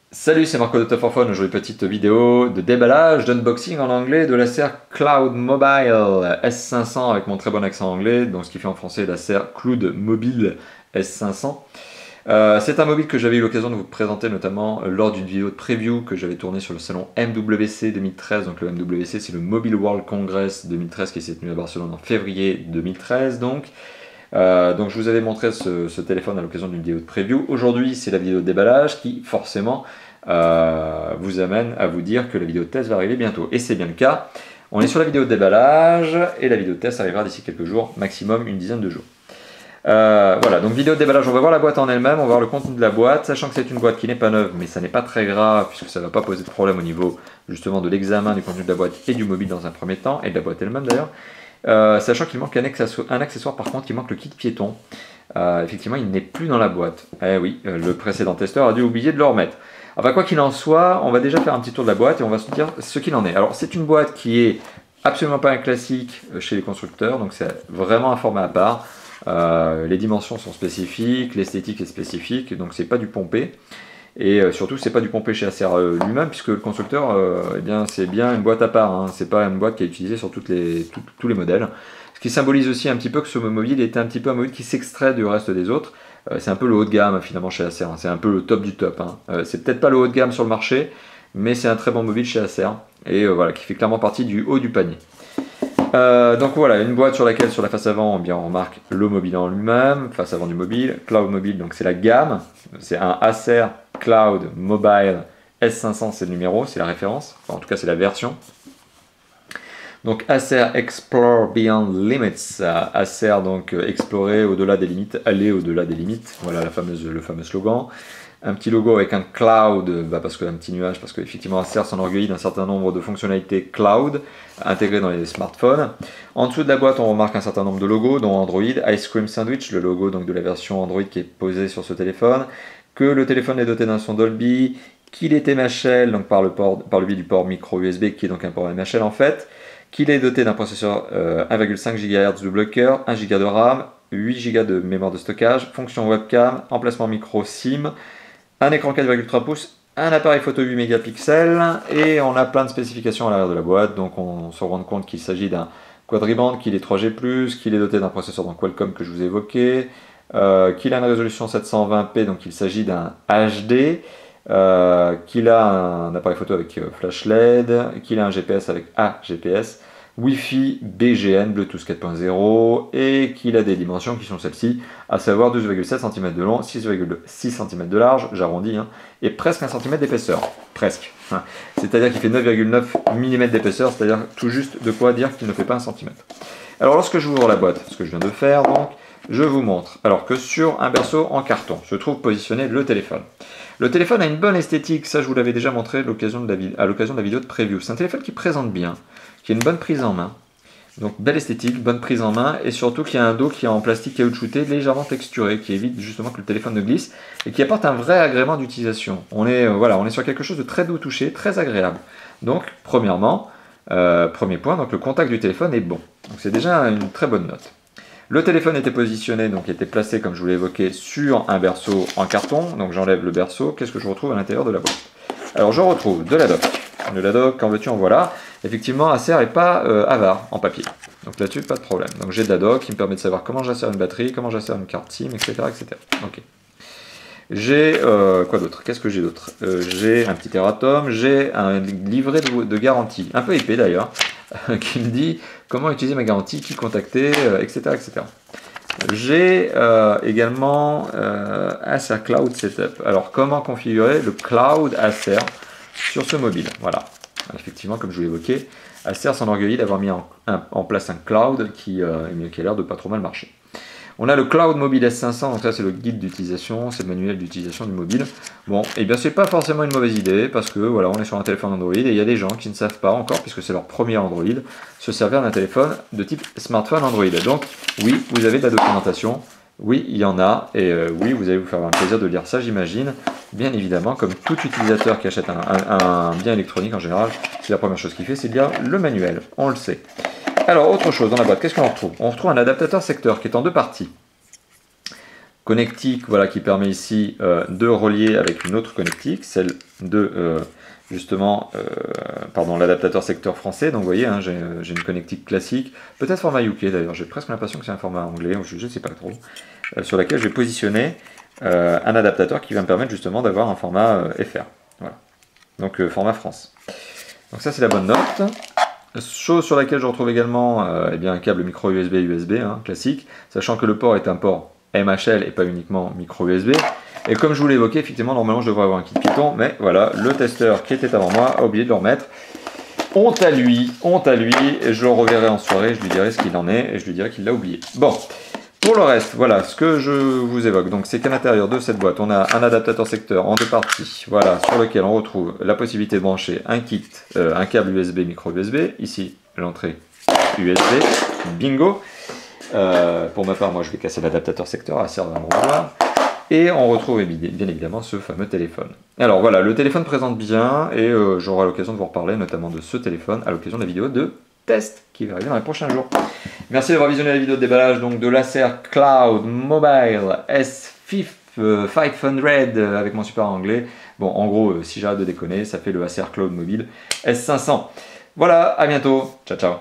Salut, c'est Marco de Top for Fun. Aujourd'hui, petite vidéo de déballage, d'unboxing en anglais de l'Acer Cloud Mobile S500 avec mon très bon accent anglais, donc ce qui fait en français l'Acer Cloud Mobile S500. C'est un mobile que j'avais eu l'occasion de vous présenter notamment lors d'une vidéo de preview que j'avais tournée sur le salon MWC 2013. Donc le MWC, c'est le Mobile World Congress 2013 qui s'est tenu à Barcelone en février 2013. Donc je vous avais montré ce téléphone à l'occasion d'une vidéo de preview. Aujourd'hui, c'est la vidéo de déballage qui forcément vous amène à vous dire que la vidéo de test va arriver bientôt. Et c'est bien le cas. On est sur la vidéo de déballage et la vidéo de test arrivera d'ici quelques jours, maximum une dizaine de jours. Voilà, donc vidéo de déballage, on va voir la boîte en elle-même, on va voir le contenu de la boîte, sachant que c'est une boîte qui n'est pas neuve, mais ça n'est pas très grave puisque ça ne va pas poser de problème au niveau justement de l'examen du contenu de la boîte et du mobile dans un premier temps, et de la boîte elle-même d'ailleurs. Sachant qu'il manque un accessoire par contre, il manque le kit piéton. Effectivement, il n'est plus dans la boîte. Eh oui, le précédent testeur a dû oublier de le remettre. Enfin, quoi qu'il en soit, on va déjà faire un petit tour de la boîte et on va se dire ce qu'il en est. Alors, c'est une boîte qui est absolument pas un classique chez les constructeurs, donc c'est vraiment un format à part. Les dimensions sont spécifiques, l'esthétique est spécifique, donc c'est pas du pompé. Et surtout, c'est pas du pompé chez Acer lui-même, puisque le constructeur, eh bien, c'est bien une boîte à part. Hein. C'est pas une boîte qui est utilisée sur tous les modèles. Ce qui symbolise aussi un petit peu que ce mobile est un petit peu un mobile qui s'extrait du reste des autres. C'est un peu le haut de gamme finalement chez Acer. Hein. C'est un peu le top du top. Hein. C'est peut-être pas le haut de gamme sur le marché, mais c'est un très bon mobile chez Acer. Et voilà, qui fait clairement partie du haut du panier. Donc voilà, une boîte sur laquelle, sur la face avant, eh bien, on marque le mobile en lui-même, face avant du mobile, Cloud Mobile, donc c'est la gamme, c'est un Acer Cloud Mobile S500, c'est le numéro, c'est la référence, enfin, en tout cas c'est la version. Donc Acer Explore Beyond Limits, Acer donc explorer au-delà des limites, aller au-delà des limites, voilà le fameux slogan. Un petit logo avec un cloud, parce qu'un petit nuage, parce qu'effectivement Acer s'enorgueillit d'un certain nombre de fonctionnalités cloud intégrées dans les smartphones. En dessous de la boîte, on remarque un certain nombre de logos, dont Android, Ice Cream Sandwich, le logo donc de la version Android qui est posé sur ce téléphone, que le téléphone est doté d'un son Dolby, qu'il est MHL, donc par le biais du port micro USB, qui est donc un port MHL en fait, qu'il est doté d'un processeur 1,5 GHz double cœur, 1 Go de RAM, 8 Go de mémoire de stockage, fonction webcam, emplacement micro SIM, un écran 4,3 pouces, un appareil photo 8 mégapixels, et on a plein de spécifications à l'arrière de la boîte, donc on se rend compte qu'il s'agit d'un quadriband, qu'il est 3G+, qu'il est doté d'un processeur donc Qualcomm que je vous ai évoqué, qu'il a une résolution 720p, donc il s'agit d'un HD, qu'il a un appareil photo avec flash LED, qu'il a un GPS avec AGPS, Wi-Fi, BGN, Bluetooth 4.0 et qu'il a des dimensions qui sont celles-ci, à savoir 12,7 cm de long, 6,6 cm de large, j'arrondis, hein, et presque 1 cm d'épaisseur. Presque. C'est-à-dire qu'il fait 9,9 mm d'épaisseur, c'est-à-dire tout juste de quoi dire qu'il ne fait pas 1 cm. Alors lorsque j'ouvre la boîte, ce que je viens de faire donc, je vous montre alors que sur un berceau en carton se trouve positionné le téléphone. Le téléphone a une bonne esthétique, ça je vous l'avais déjà montré à l'occasion de la vidéo de preview. C'est un téléphone qui présente bien, qui a une bonne prise en main. Donc belle esthétique, bonne prise en main, et surtout qui a un dos qui est en plastique caoutchouté, légèrement texturé, qui évite justement que le téléphone ne glisse, et qui apporte un vrai agrément d'utilisation. On est sur quelque chose de très doux touché, très agréable. Donc premièrement, premier point, donc le contact du téléphone est bon. Donc c'est déjà une très bonne note. Le téléphone était positionné, donc était placé, comme je vous l'ai évoqué, sur un berceau en carton. Donc j'enlève le berceau. Qu'est-ce que je retrouve à l'intérieur de la boîte? Alors je retrouve de la doc. De la doc, en veux-tu, en voilà. Effectivement, Acer n'est pas avare en papier. Donc là-dessus, pas de problème. Donc j'ai de la doc qui me permet de savoir comment j'insère une batterie, comment j'insère une carte SIM, etc. etc. Ok. J'ai quoi d'autre? Qu'est-ce que j'ai d'autre? J'ai un petit erratum, j'ai un livret de garantie, un peu épais d'ailleurs, qui me dit comment utiliser ma garantie, qui contacter, etc. etc. J'ai également Acer Cloud Setup. Alors comment configurer le Cloud Acer sur ce mobile? Voilà. Effectivement, comme je vous l'évoquais, Acer s'enorgueillit d'avoir mis en place un cloud qui a l'air de pas trop mal marcher. On a le Cloud Mobile S500, donc ça c'est le guide d'utilisation, c'est le manuel d'utilisation du mobile. Bon, et bien c'est pas forcément une mauvaise idée, parce que voilà, on est sur un téléphone Android, et il y a des gens qui ne savent pas encore, puisque c'est leur premier Android, se servir d'un téléphone de type smartphone Android. Donc oui, vous avez de la documentation, oui, il y en a, et oui, vous allez vous faire un plaisir de lire ça, j'imagine. Bien évidemment, comme tout utilisateur qui achète un bien électronique en général, c'est la première chose qu'il fait, c'est de lire le manuel, on le sait. Alors, autre chose dans la boîte, qu'est-ce qu'on retrouve? On retrouve un adaptateur secteur qui est en deux parties. connectique, voilà, qui permet ici de relier avec une autre connectique, celle de justement, pardon, l'adaptateur secteur français. Donc vous voyez, hein, j'ai une connectique classique, peut-être format UK d'ailleurs, j'ai presque l'impression que c'est un format anglais, je ne sais pas trop, sur laquelle je vais positionner un adaptateur qui va me permettre justement d'avoir un format FR. Voilà. Donc format France. Donc ça c'est la bonne note. Chose sur laquelle je retrouve également eh bien, un câble micro USB hein, classique, sachant que le port est un port MHL et pas uniquement micro USB. Et comme je vous l'ai évoqué, effectivement, normalement je devrais avoir un kit Python, mais voilà, le testeur qui était avant moi a oublié de le remettre. Honte à lui, et je le reverrai en soirée, je lui dirai ce qu'il en est, et je lui dirai qu'il l'a oublié. Bon, pour le reste, voilà, ce que je vous évoque, donc c'est qu'à l'intérieur de cette boîte, on a un adaptateur secteur en 2 parties, voilà, sur lequel on retrouve la possibilité de brancher un kit, un câble USB, micro USB, ici, l'entrée USB, bingo. Pour ma part, moi je vais casser l'adaptateur secteur, à servir à me revoir. Et on retrouve bien évidemment ce fameux téléphone. Alors voilà, le téléphone présente bien, et j'aurai l'occasion de vous reparler notamment de ce téléphone à l'occasion de la vidéo de test qui va arriver dans les prochains jours. Merci d'avoir visionné la vidéo de déballage donc de l'Acer Cloud Mobile S500 avec mon super anglais. Bon, en gros, si j'arrête de déconner, ça fait le Acer Cloud Mobile S500. Voilà, à bientôt. Ciao, ciao.